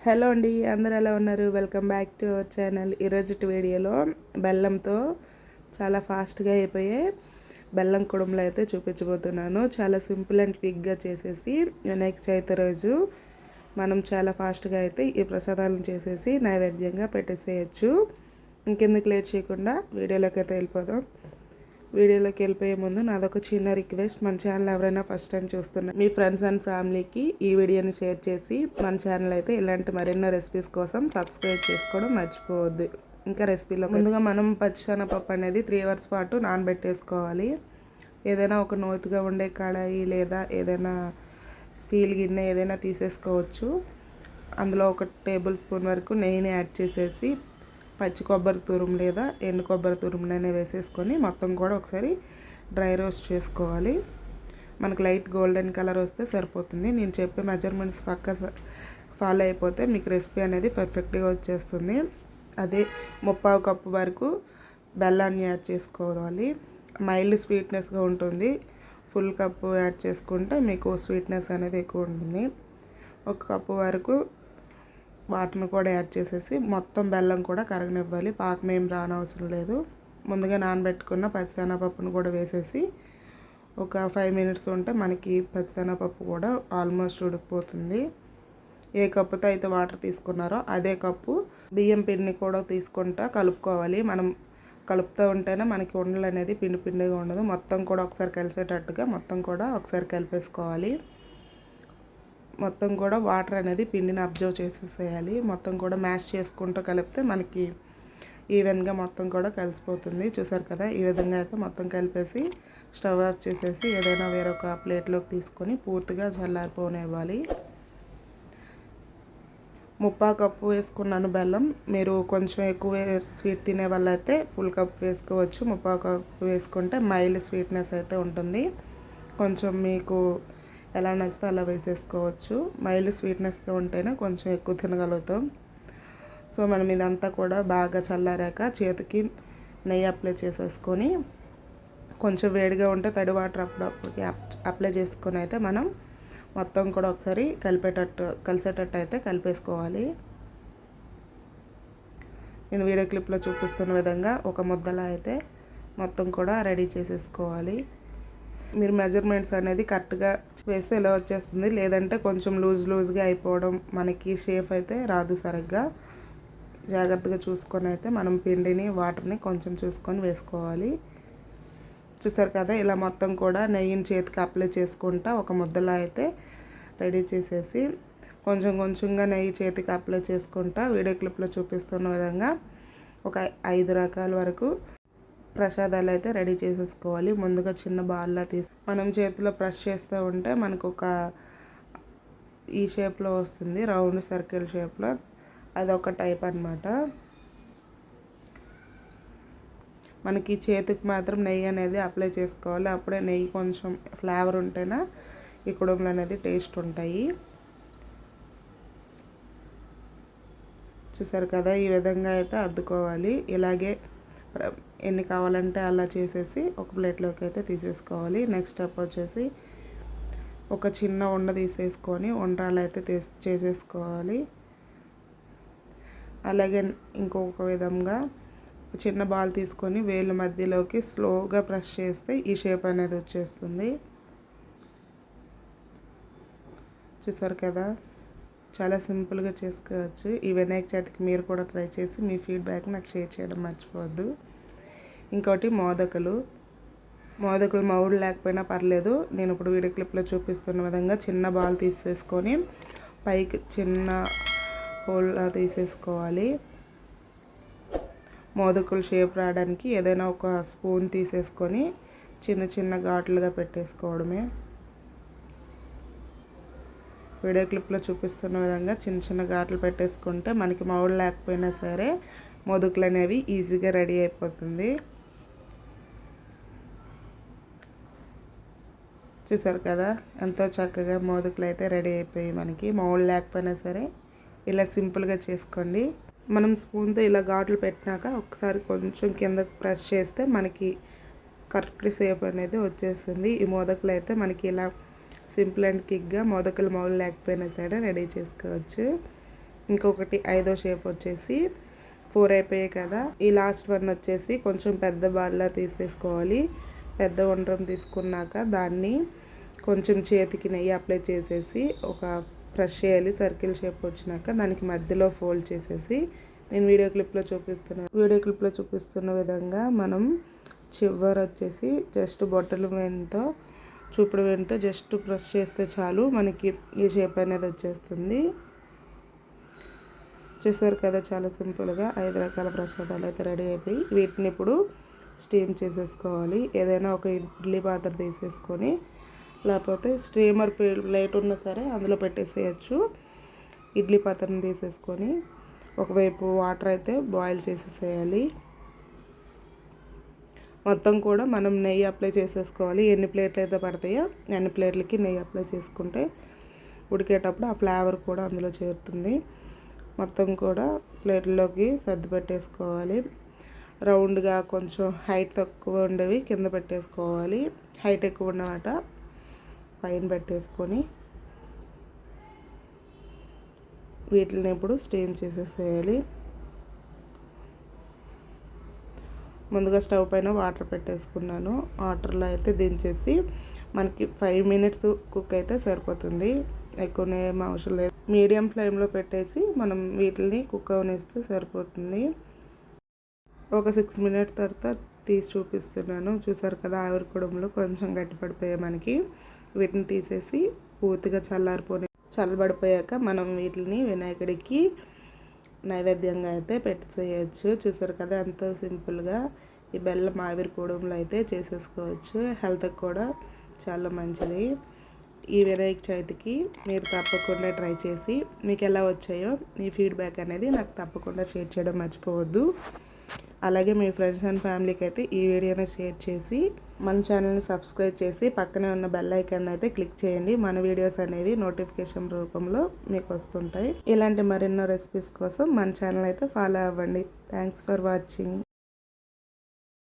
Hello అండి, అందరూ ఎలా ఉన్నారు? Welcome back to our channel. ఈరోజుటి వీడియోలో బెల్లంతో చాలా ఫాస్ట్గా అయిపోయే బెల్లం కుడుములు అయితే చూపించబోతున్నాను. చాలా సింపుల్ అండ్ క్విక్గా చేసేసి వినాయక చవితి రోజు మనం చాలా ఫాస్ట్గా అయితే ఈ ప్రసాదాలను చేసేసి నైవేద్యంగా పెట్టేసేయచ్చు. ఇంకెందుకు లేట్ చేయకుండా వీడియోలోకి అయితే వెళ్ళిపోదాం. వీడియోలోకి వెళ్ళిపోయే ముందు నాదొక చిన్న రిక్వెస్ట్, మన ఛానల్ ఎవరైనా ఫస్ట్ టైం చూస్తున్నారు మీ ఫ్రెండ్స్ అండ్ ఫ్యామిలీకి ఈ వీడియోని షేర్ చేసి మన ఛానల్ అయితే ఇలాంటి మరెన్నో రెసిపీస్ కోసం సబ్స్క్రైబ్ చేసుకోవడం మర్చిపోవద్దు. ఇంకా రెసిపీలో ముందుగా మనం పచ్చిశనగపప్పు అనేది 3 hours పాటు నానబెట్టేసుకోవాలి. ఏదైనా ఒక నోతుగా ఉండే కడాయి లేదా ఏదైనా స్టీల్ గిన్నె ఏదైనా తీసేసుకోవచ్చు. అందులో 1 టేబుల్ స్పూన్ వరకు నెయ్యిని యాడ్ చేసేసి పచ్చి కొబ్బరి తురుము లేదా ఎండు కొబ్బరి తురుమునైనా వేసేసుకొని మొత్తం కూడా ఒకసారి డ్రై రోస్ట్ చేసుకోవాలి. మనకు లైట్ గోల్డెన్ కలర్ వస్తే సరిపోతుంది. నేను చెప్పే మెజర్మెంట్స్ పక్క ఫాలో అయిపోతే మీకు రెసిపీ అనేది పర్ఫెక్ట్గా వచ్చేస్తుంది. అదే 1/2 కప్పు వరకు బెల్లాన్ని యాడ్ చేసుకోవాలి. మైల్డ్ స్వీట్నెస్గా ఉంటుంది. ఫుల్ కప్పు యాడ్ చేసుకుంటే మీకు స్వీట్నెస్ అనేది ఎక్కువ ఉంటుంది. 1 కప్పు వరకు వాటర్ని కూడా యాడ్ చేసేసి మొత్తం బెల్లం కూడా కరగనివ్వాలి. పాకం ఏం రానవసరం లేదు. ముందుగా నానబెట్టుకున్న పచ్చిశనగపప్పును కూడా వేసేసి ఒక 5 minutes ఉంటే మనకి పచ్చిశనగపప్పు కూడా ఆల్మోస్ట్ ఉడికిపోతుంది. ఏ కప్పుతో అయితే వాటర్ తీసుకున్నారో అదే కప్పు బియ్యం పిండిని కూడా తీసుకుంటా కలుపుకోవాలి. మనం కలుపుతూ ఉంటేనే మనకి ఉండలు అనేది పిండి పిండిగా ఉండదు. మొత్తం కూడా ఒకసారి కలిసేటట్టుగా మొత్తం కూడా ఒకసారి కలిపేసుకోవాలి. మొత్తం కూడా వాటర్ అనేది పిండిని అబ్జర్వ్ చేసేసేయాలి. మొత్తం కూడా మ్యాష్ చేసుకుంటూ కలిపితే మనకి ఈవెన్గా మొత్తం కూడా కలిసిపోతుంది. చూసారు కదా, ఈ విధంగా అయితే మొత్తం కలిపేసి స్టవ్ ఆఫ్ చేసేసి ఏదైనా వేరొక ప్లేట్లోకి తీసుకొని పూర్తిగా చల్లారిపోనివ్వాలి. 1/2 కప్పు వేసుకున్నాను బెల్లం. మీరు కొంచెం ఎక్కువ స్వీట్ తినే వాళ్ళైతే ఫుల్ కప్ వేసుకోవచ్చు. 1/2 కప్పు వేసుకుంటే మైల్డ్ స్వీట్నెస్ అయితే ఉంటుంది. కొంచెం మీకు ఎలా నచ్చితే అలా వేసేసుకోవచ్చు. మైల్డ్ స్వీట్నెస్గా ఉంటేనే కొంచెం ఎక్కువ తినగలుగుతాం. సో మనం ఇదంతా కూడా బాగా చల్లారాక చేతికి నెయ్యి అప్లై చేసేసుకొని కొంచెం వేడిగా ఉంటే తడి వాటర్ అప్పుడప్పటికి అప్లై చేసుకొని అయితే మనం మొత్తం కూడా ఒకసారి కలిసేటట్టు అయితే కలిపేసుకోవాలి. నేను వీడియో క్లిప్లో చూపిస్తున్న విధంగా ఒక ముద్దలా అయితే మొత్తం కూడా రెడీ చేసేసుకోవాలి. మీరు మెజర్మెంట్స్ అనేది కరెక్ట్గా వేస్తే ఇలా వచ్చేస్తుంది. లేదంటే కొంచెం లూజ్గా అయిపోవడం, మనకి షేప్ అయితే రాదు సరిగ్గా. జాగ్రత్తగా చూసుకొని అయితే మనం పిండిని వాటర్ని కొంచెం చూసుకొని వేసుకోవాలి. చూసారు కదా, ఇలా మొత్తం కూడా నెయ్యిని చేతికి అప్లై చేసుకుంటా ఒక ముద్దలా అయితే రెడీ చేసేసి కొంచెంగా నెయ్యి చేతికి అప్లై చేసుకుంటా వీడియో క్లిప్లో చూపిస్తున్న విధంగా ఒక 5 రకాల వరకు ప్రసాదాలు అయితే రెడీ చేసేసుకోవాలి. ముందుగా చిన్న బాల్లా మనం చేతిలో ప్రెస్ చేస్తూ ఉంటే మనకు ఒక ఈ షేప్లో వస్తుంది, రౌండ్ సర్కిల్ షేప్లో. అదొక టైప్ అన్నమాట. మనకి చేతికి మాత్రం నెయ్యి అనేది అప్లై చేసుకోవాలి. అప్పుడే నెయ్యి కొంచెం ఫ్లేవర్ ఉంటేనే ఈ కుడుములు అనేది టేస్ట్ ఉంటాయి. చూసారు కదా, ఈ విధంగా అయితే అద్దుకోవాలి. ఇలాగే ఎన్ని కావాలంటే అలా చేసేసి ఒక ప్లేట్లోకి అయితే తీసేసుకోవాలి. నెక్స్ట్ స్టెప్ వచ్చేసి ఒక చిన్న ఉండ తీసేసుకొని ఉండ్రాలు అయితే చేసేసుకోవాలి. అలాగే ఇంకొక విధంగా చిన్న బాల్ తీసుకొని వేళ్ళ మధ్యలోకి స్లోగా ప్రెస్ చేస్తే ఈ షేప్ అనేది వచ్చేస్తుంది. చూసారు కదా, చాలా సింపుల్గా చేసుకోవచ్చు. ఈ వినాయక చవితికి మీరు కూడా ట్రై చేసి మీ ఫీడ్బ్యాక్ నాకు షేర్ చేయడం మర్చిపోవద్దు. ఇంకోటి మోదకులు మౌడు లేకపోయినా పర్లేదు. నేను ఇప్పుడు వీడియో క్లిప్లో చూపిస్తున్న విధంగా చిన్న బాల్ తీసేసుకొని పైకి చిన్న హోల్ తీసేసుకోవాలి. మోదకులు షేప్ రావడానికి ఏదైనా ఒక స్పూన్ తీసేసుకొని చిన్న ఘాట్లుగా పెట్టేసుకోవడమే. వీడియో క్లిప్లో చూపిస్తున్న విధంగా చిన్న ఘాట్లు పెట్టేసుకుంటే మనకి మౌడు లేకపోయినా సరే మోదకులు అనేవి ఈజీగా రెడీ అయిపోతుంది. చూసారు కదా, ఎంతో చక్కగా మోదకులు అయితే రెడీ అయిపోయి మనకి మౌడు లేకపోయినా సరే ఇలా సింపుల్గా చేసుకోండి. మనం స్పూన్తో ఇలా ఘాట్లు పెట్టినాక ఒకసారి కొంచెం కిందకు ప్రెస్ చేస్తే మనకి కరెక్ట్ షేప్ అనేది వచ్చేస్తుంది. ఈ మోదకులు అయితే మనకి ఇలా సింపుల్ అండ్ క్విక్గా మోదకులు మౌలు లేకపోయినా సరే రెడీ చేసుకోవచ్చు. ఇంకొకటి 5వ షేప్ వచ్చేసి 4 అయిపోయాయి కదా. ఈ లాస్ట్ వన్ వచ్చేసి కొంచెం పెద్ద బాల్లా తీసేసుకోవాలి. పెద్ద ఉండ్రం తీసుకున్నాక దాన్ని కొంచెం చేతికి నెయ్యి అప్లై చేసేసి ఒక ప్రెస్ చేయాలి. సర్కిల్ షేప్ వచ్చినాక దానికి మధ్యలో ఫోల్డ్ చేసేసి నేను వీడియో క్లిప్లో చూపిస్తున్న విధంగా మనం చివరి వచ్చేసి జస్ట్ బొట్టలు వేణితో చూపుడు వేణితో జస్ట్ ప్రెస్ చేస్తే చాలు మనకి ఈ షేప్ అనేది వచ్చేస్తుంది. చూసారు కదా, చాలా సింపుల్గా 5 రకాల ప్రసాదాలు అయితే రెడీ అయిపోయి వీటిని ఇప్పుడు స్టీమ్ చేసేసుకోవాలి. ఏదైనా ఒక ఇడ్లీ పాత్ర తీసేసుకొని లేకపోతే స్టీమర్ ప్లేట్ ఉన్నా సరే అందులో పెట్టేసేయచ్చు. ఇడ్లీ పాత్రను తీసేసుకొని ఒకవైపు వాటర్ అయితే బాయిల్ చేసేసేయాలి. మొత్తం కూడా మనం నెయ్యి అప్లై చేసేసుకోవాలి. ఎన్ని ప్లేట్లు అయితే పడతాయో అన్ని ప్లేట్లకి నెయ్యి అప్లై చేసుకుంటే ఉడికేటప్పుడు ఆ ఫ్లేవర్ కూడా అందులో చేరుతుంది. మొత్తం కూడా ప్లేట్లోకి సర్ది పెట్టేసుకోవాలి. రౌండ్గా కొంచెం హైట్ తక్కువ ఉండేవి కింద పెట్టేసుకోవాలి. హైట్ ఎక్కువ ఉన్నమాట పైన పెట్టేసుకొని వీటిని ఇప్పుడు స్టీమ్ చేసేసేయాలి. ముందుగా స్టవ్ పైన వాటర్ పెట్టేసుకున్నాను. వాటర్లో అయితే దించేసి మనకి 5 మినిట్స్ కుక్ అయితే సరిపోతుంది. ఎక్కువనే ఏం అవసరం లేదు. మీడియం ఫ్లేమ్లో పెట్టేసి మనం వీటిని కుక్ అవనిస్తే సరిపోతుంది. ఒక 6 మినిట్స్ తర్వాత తీసి చూపిస్తున్నాను. చూసారు కదా, ఆవిరి కుడుములు కొంచెం గట్టిపడిపోయాయి మనకి. వీటిని తీసేసి పూర్తిగా చల్లబడిపోయాక మనం వీటిని వినాయకుడికి నైవేద్యంగా అయితే పెట్టేసేయచ్చు. చూసారు కదా, ఎంతో సింపుల్గా ఈ బెల్లం ఆవిరి కుడుములు అయితే చేసేసుకోవచ్చు. హెల్త్కి కూడా చాలా మంచిది. ఈ వినాయక చవితికి మీరు తప్పకుండా ట్రై చేసి మీకు ఎలా వచ్చాయో మీ ఫీడ్బ్యాక్ అనేది నాకు తప్పకుండా షేర్ చేయడం మర్చిపోవద్దు. అలాగే మీ ఫ్రెండ్స్ అండ్ ఫ్యామిలీకి అయితే ఈ వీడియోని షేర్ చేసి మన ఛానల్ని సబ్స్క్రైబ్ చేసి పక్కనే ఉన్న బెల్ ఐకాన్ అయితే క్లిక్ చేయండి. మన వీడియోస్ అనేవి నోటిఫికేషన్ రూపంలో మీకు వస్తుంటాయి. ఇలాంటి మరెన్నో రెసిపీస్ కోసం మన ఛానల్ అయితే ఫాలో అవ్వండి. Thanks for watching.